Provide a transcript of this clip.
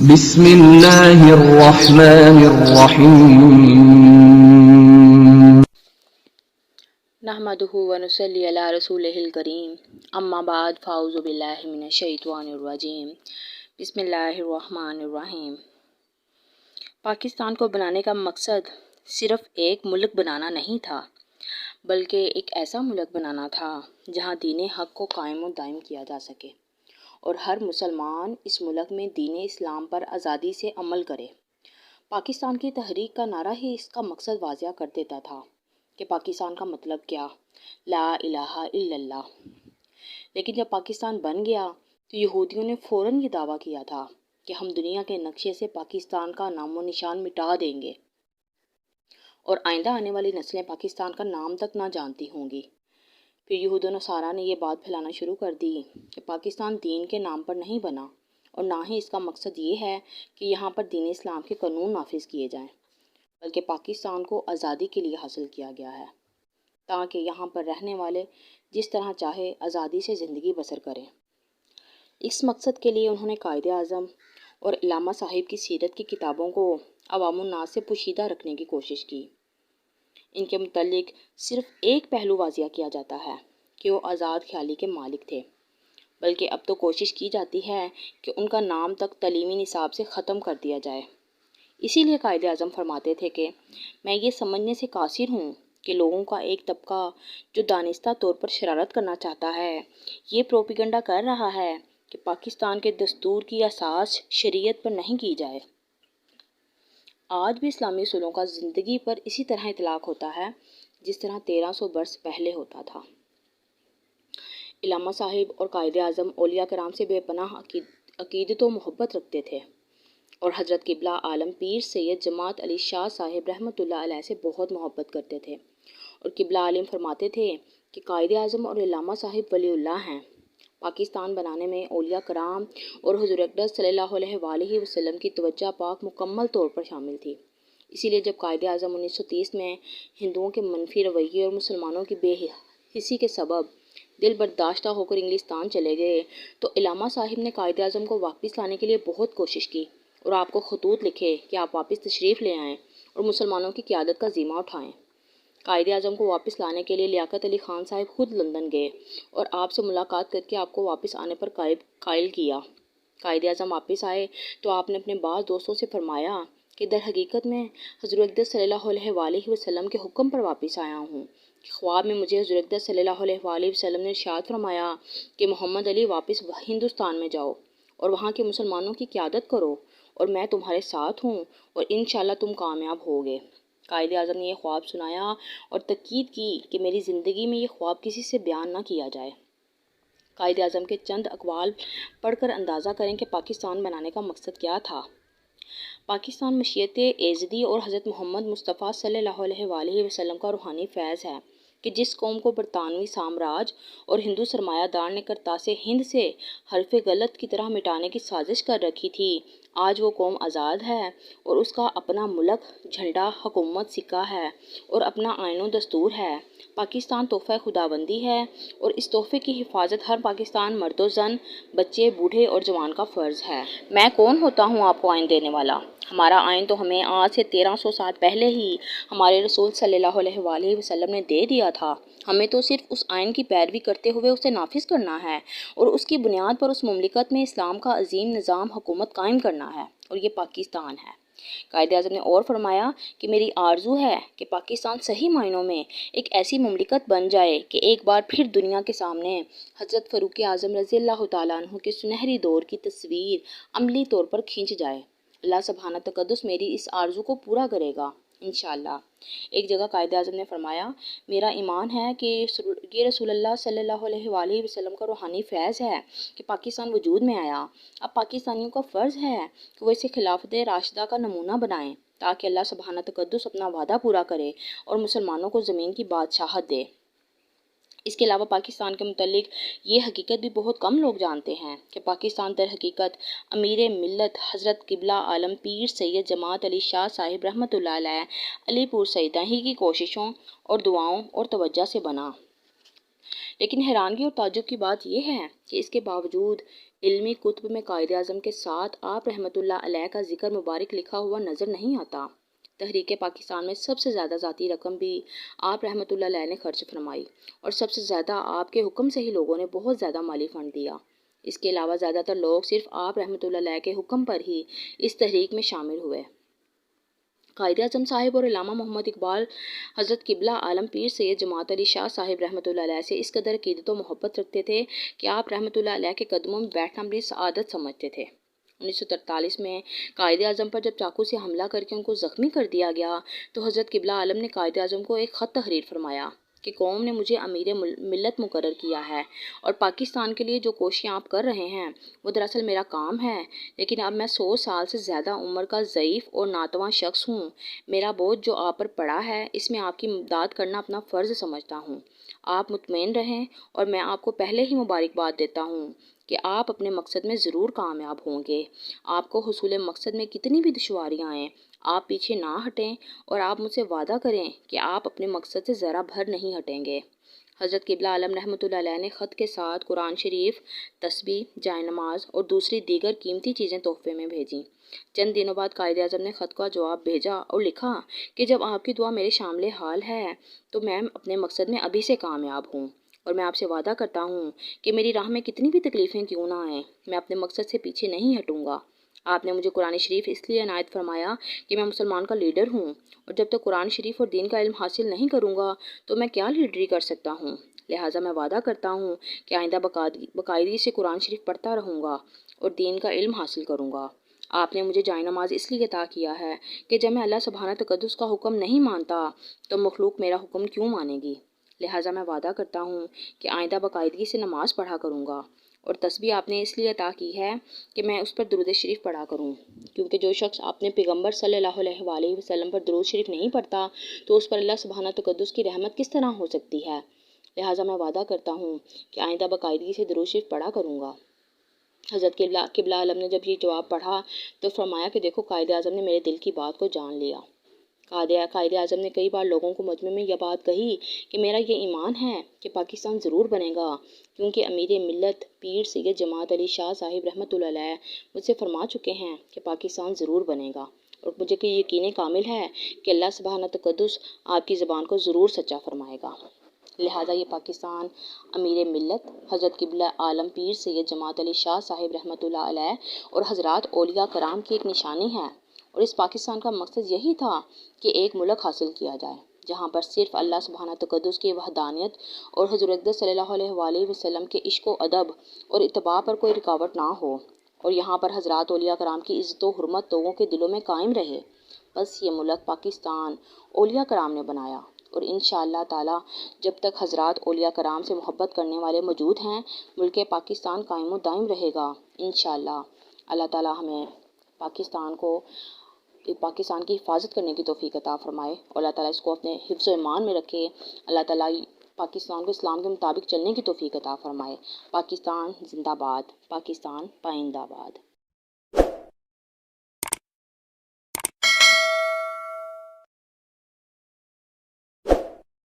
بسم اللہ الرحمن الرحیم نحمده ونصلی علی رسولہ الکریم اما بعد فاعوذ باللہ من الشیطان الرجیم بسم اللہ الرحمن الرحیم۔ پاکستان کو بنانے کا مقصد صرف ایک ملک بنانا نہیں تھا، بلکہ ایک ایسا ملک بنانا تھا جہاں دین حق کو قائم و دائم کیا جا سکے اور ہر مسلمان اس ملک میں دین اسلام پر آزادی سے عمل کرے۔ پاکستان کی تحریک کا نعرہ ہی اس کا مقصد واضح کر دیتا تھا کہ پاکستان کا مطلب کیا، لا الہ الا اللہ۔ لیکن جب پاکستان بن گیا تو یہودیوں نے فوراً یہ دعویٰ کیا تھا کہ ہم دنیا کے نقشے سے پاکستان کا نام و نشان مٹا دیں گے اور آئندہ آنے والی نسلیں پاکستان کا نام تک نہ جانتی ہوں گی۔ پھر یہود و نصارہ نے یہ بات پھیلانا شروع کر دی کہ پاکستان دین کے نام پر نہیں بنا اور نہ ہی اس کا مقصد یہ ہے کہ یہاں پر دین اسلام کے قانون نافذ کیے جائیں، بلکہ پاکستان کو آزادی کے لیے حاصل کیا گیا ہے تاکہ یہاں پر رہنے والے جس طرح چاہے آزادی سے زندگی بسر کریں۔ اس مقصد کے لیے انہوں نے قائد اعظم اور علامہ صاحب کی سیرت کی کتابوں کو عوام الناس سے پوشیدہ رکھنے کی کوشش کی۔ ان کے متعلق صرف ایک پہلو واضح کیا جاتا ہے کہ وہ آزاد خیالی کے مالک تھے، بلکہ اب تو کوشش کی جاتی ہے کہ ان کا نام تک تعلیمی نصاب سے ختم کر دیا جائے۔ اسی لیے قائد اعظم فرماتے تھے کہ میں یہ سمجھنے سے قاصر ہوں کہ لوگوں کا ایک طبقہ جو دانستہ طور پر شرارت کرنا چاہتا ہے یہ پروپیگنڈا کر رہا ہے کہ پاکستان کے دستور کی اساس شریعت پر نہیں کی جائے۔ آج بھی اسلامی اصولوں کا زندگی پر اسی طرح اطلاق ہوتا ہے جس طرح 1300 برس پہلے ہوتا تھا۔ علامہ صاحب اور قائد اعظم اولیاء کرام سے بے پناہ عقیدت و محبت رکھتے تھے اور حضرت قبلہ عالم پیر سید جماعت علی شاہ صاحب رحمۃ اللہ علیہ سے بہت محبت کرتے تھے، اور قبلہ عالم فرماتے تھے کہ قائد اعظم اور علامہ صاحب ولی اللہ ہیں۔ پاکستان بنانے میں اولیاء کرام اور حضور اقدس صلی اللہ علیہ وآلہ وسلم کی توجہ پاک مکمل طور پر شامل تھی۔ اسی لیے جب قائد اعظم 1930 میں ہندوؤں کے منفی رویے اور مسلمانوں کی بے حسی کے سبب دل برداشتہ ہو کر انگلستان چلے گئے تو علامہ صاحب نے قائد اعظم کو واپس لانے کے لیے بہت کوشش کی اور آپ کو خطوط لکھے کہ آپ واپس تشریف لے آئیں اور مسلمانوں کی قیادت کا ذمہ اٹھائیں۔ قائد اعظم کو واپس لانے کے لیے لیاقت علی خان صاحب خود لندن گئے اور آپ سے ملاقات کر کے آپ کو واپس آنے پر قائل کیا۔ قائد اعظم واپس آئے تو آپ نے اپنے بعض دوستوں سے فرمایا کہ در حقیقت میں حضور اقدس صلی اللہ علیہ وآلہ وسلم کے حکم پر واپس آیا ہوں۔ خواب میں مجھے حضور اقدس صلی اللہ علیہ وآلہ وسلم نے ارشاد فرمایا کہ محمد علی واپس ہندوستان میں جاؤ اور وہاں کے مسلمانوں کی قیادت کرو اور میں تمہارے ساتھ ہوں اور انشاءاللہ تم کامیاب ہوگے۔ قائد اعظم نے یہ خواب سنایا اور تاکید کی کہ میری زندگی میں یہ خواب کسی سے بیان نہ کیا جائے۔ قائد اعظم کے چند اقوال پڑھ کر اندازہ کریں کہ پاکستان بنانے کا مقصد کیا تھا۔ پاکستان مشیت ایزدی اور حضرت محمد مصطفیٰ صلی اللہ علیہ وآلہ وسلم کا روحانی فیض ہے کہ جس قوم کو برطانوی سامراج اور ہندو سرمایہ دار نے کرتاس ہند سے حرف غلط کی طرح مٹانے کی سازش کر رکھی تھی، آج وہ قوم آزاد ہے اور اس کا اپنا ملک، جھنڈا، حکومت، سکہ ہے اور اپنا آئین و دستور ہے۔ پاکستان تحفہ خداوندی ہے اور اس تحفے کی حفاظت ہر پاکستان مرد و زن، بچے، بوڑھے اور جوان کا فرض ہے۔ میں کون ہوتا ہوں آپ کو آئین دینے والا؟ ہمارا آئین تو ہمیں آج سے 1300 سال پہلے ہی ہمارے رسول صلی اللہ علیہ وآلہ وسلم نے دے دیا تھا۔ ہمیں تو صرف اس آئین کی پیروی کرتے ہوئے اسے نافذ کرنا ہے اور اس کی بنیاد پر اس مملکت میں اسلام کا عظیم نظام حکومت قائم کرنا ہے، اور یہ پاکستان ہے۔ قائد اعظم نے اور فرمایا کہ میری آرزو ہے کہ پاکستان صحیح معنوں میں ایک ایسی مملکت بن جائے کہ ایک بار پھر دنیا کے سامنے حضرت فاروق اعظم رضی اللہ تعالیٰ عنہ کے سنہری دور کی تصویر عملی طور پر کھنچ جائے۔ اللہ سبحانہ تقدس میری اس آرزو کو پورا کرے گا انشاءاللہ۔ ایک جگہ قائد اعظم نے فرمایا، میرا ایمان ہے کہ یہ رسول اللہ صلی اللہ علیہ وآلہ وسلم کا روحانی فیض ہے کہ پاکستان وجود میں آیا۔ اب پاکستانیوں کا فرض ہے کہ وہ اسے خلافت راشدہ کا نمونہ بنائیں تاکہ اللہ سبحانہ تقدس اپنا وعدہ پورا کرے اور مسلمانوں کو زمین کی بادشاہت دے۔ اس کے علاوہ پاکستان کے متعلق یہ حقیقت بھی بہت کم لوگ جانتے ہیں کہ پاکستان در حقیقت امیر ملت حضرت قبلہ عالم پیر سید جماعت علی شاہ صاحب رحمۃ اللہ علیہ علی پور سیدہ ہی کی کوششوں اور دعاؤں اور توجہ سے بنا۔ لیکن حیرانگی اور تعجب کی بات یہ ہے کہ اس کے باوجود علمی کتب میں قائد اعظم کے ساتھ آپ رحمۃ اللہ علیہ کا ذکر مبارک لکھا ہوا نظر نہیں آتا۔ تحریک پاکستان میں سب سے زیادہ ذاتی رقم بھی آپ رحمۃ اللہ علیہ نے خرچ فرمائی، اور سب سے زیادہ آپ کے حکم سے ہی لوگوں نے بہت زیادہ مالی فنڈ دیا۔ اس کے علاوہ زیادہ تر لوگ صرف آپ رحمۃ اللہ علیہ کے حکم پر ہی اس تحریک میں شامل ہوئے۔ قائد اعظم صاحب اور علامہ محمد اقبال حضرت قبلہ عالم پیر سید جماعت علی شاہ صاحب رحمۃ اللہ علیہ سے اس قدر عقیدت و محبت رکھتے تھے کہ آپ رحمۃ اللہ علیہ کے قدموں میں بیٹھنا اپنی سعادت سمجھتے تھے۔ 1943 میں قائد اعظم پر جب چاقو سے حملہ کر کے ان کو زخمی کر دیا گیا تو حضرت قبلہ عالم نے قائد اعظم کو ایک خط تحریر فرمایا کہ قوم نے مجھے امیر ملت مقرر کیا ہے، اور پاکستان کے لیے جو کوششیں آپ کر رہے ہیں وہ دراصل میرا کام ہے، لیکن اب میں 100 سال سے زیادہ عمر کا ضعیف اور ناتواں شخص ہوں۔ میرا بوجھ جو آپ پر پڑا ہے اس میں آپ کی امداد کرنا اپنا فرض سمجھتا ہوں۔ آپ مطمئن رہیں، اور میں آپ کو پہلے ہی مبارکباد دیتا ہوں کہ آپ اپنے مقصد میں ضرور کامیاب ہوں گے۔ آپ کو حصول مقصد میں کتنی بھی دشواریاں آئیں، آپ پیچھے نہ ہٹیں، اور آپ مجھ سے وعدہ کریں کہ آپ اپنے مقصد سے ذرا بھر نہیں ہٹیں گے۔ حضرت قبلہ عالم رحمۃ اللہ علیہ نے خط کے ساتھ قرآن شریف، تسبیح، جائے نماز اور دوسری دیگر قیمتی چیزیں تحفے میں بھیجیں۔ چند دنوں بعد قائد اعظم نے خط کا جواب بھیجا اور لکھا کہ جب آپ کی دعا میرے شامل حال ہے تو میں اپنے مقصد میں ابھی سے کامیاب ہوں، اور میں آپ سے وعدہ کرتا ہوں کہ میری راہ میں کتنی بھی تکلیفیں کیوں نہ آئیں، میں اپنے مقصد سے پیچھے نہیں ہٹوں گا۔ آپ نے مجھے قرآن شریف اس لیے عنایت فرمایا کہ میں مسلمان کا لیڈر ہوں، اور جب تک قرآن شریف اور دین کا علم حاصل نہیں کروں گا تو میں کیا لیڈری کر سکتا ہوں۔ لہٰذا میں وعدہ کرتا ہوں کہ آئندہ باقاعدگی سے قرآن شریف پڑھتا رہوں گا اور دین کا علم حاصل کروں گا۔ آپ نے مجھے جائے نماز اس لیے عطا کیا ہے کہ جب میں اللہ سبحانہ تقدس کا حکم نہیں مانتا تو مخلوق میرا حکم کیوں مانے گی۔ لہٰذا میں وعدہ کرتا ہوں کہ آئندہ باقاعدگی سے نماز پڑھا کروں گا، اور تسبیح آپ نے اس لیے عطا کی ہے کہ میں اس پر درود شریف پڑھا کروں، کیونکہ جو شخص اپنے پیغمبر صلی اللہ علیہ وآلہ وسلم پر درود شریف نہیں پڑھتا تو اس پر اللہ سبحانہ تقدس کی رحمت کس طرح ہو سکتی ہے۔ لہٰذا میں وعدہ کرتا ہوں کہ آئندہ باقاعدگی سے درود شریف پڑھا کروں گا۔ حضرت قبلہ عالم نے جب یہ جواب پڑھا تو فرمایا کہ دیکھو قائد اعظم نے میرے دل کی بات کو جان لیا۔ قائد اعظم نے کئی بار لوگوں کو مجمع میں یہ بات کہی کہ میرا یہ ایمان ہے کہ پاکستان ضرور بنے گا، کیونکہ امیر ملت پیر سید جماعت علی شاہ صاحب رحمۃ اللہ علیہ مجھ سے فرما چکے ہیں کہ پاکستان ضرور بنے گا، اور مجھے کہ یقین کامل ہے کہ اللہ سبحانہ تقدس آپ کی زبان کو ضرور سچا فرمائے گا۔ لہٰذا یہ پاکستان امیر ملت حضرت قبلہ عالم پیر سید جماعت علی شاہ صاحب رحمۃ اللہ علیہ اور حضرات اولیاء کرام کی ایک نشانی ہے، اور اس پاکستان کا مقصد یہی تھا کہ ایک ملک حاصل کیا جائے جہاں پر صرف اللہ سبحانہ تقدس کی وحدانیت اور حضور اقدس صلی اللہ علیہ وآلہ وسلم کے عشق و ادب اور اتباع پر کوئی رکاوٹ نہ ہو، اور یہاں پر حضرات اولیاء کرام کی عزت و حرمت لوگوں کے دلوں میں قائم رہے۔ بس یہ ملک پاکستان اولیاء کرام نے بنایا، اور انشاءاللہ تعالی جب تک حضرات اولیاء کرام سے محبت کرنے والے موجود ہیں ملک پاکستان قائم و دائم رہے گا انشاءاللہ۔ اللہ تعالی ہمیں پاکستان کی حفاظت کرنے کی توفیق عطا فرمائے، اور اللہ تعالیٰ اس کو اپنے حفظ و ایمان میں رکھے۔ اللہ تعالیٰ پاکستان کو اسلام کے مطابق چلنے کی توفیق عطا فرمائے۔ پاکستان زندہ باد، پاکستان پائندہ باد۔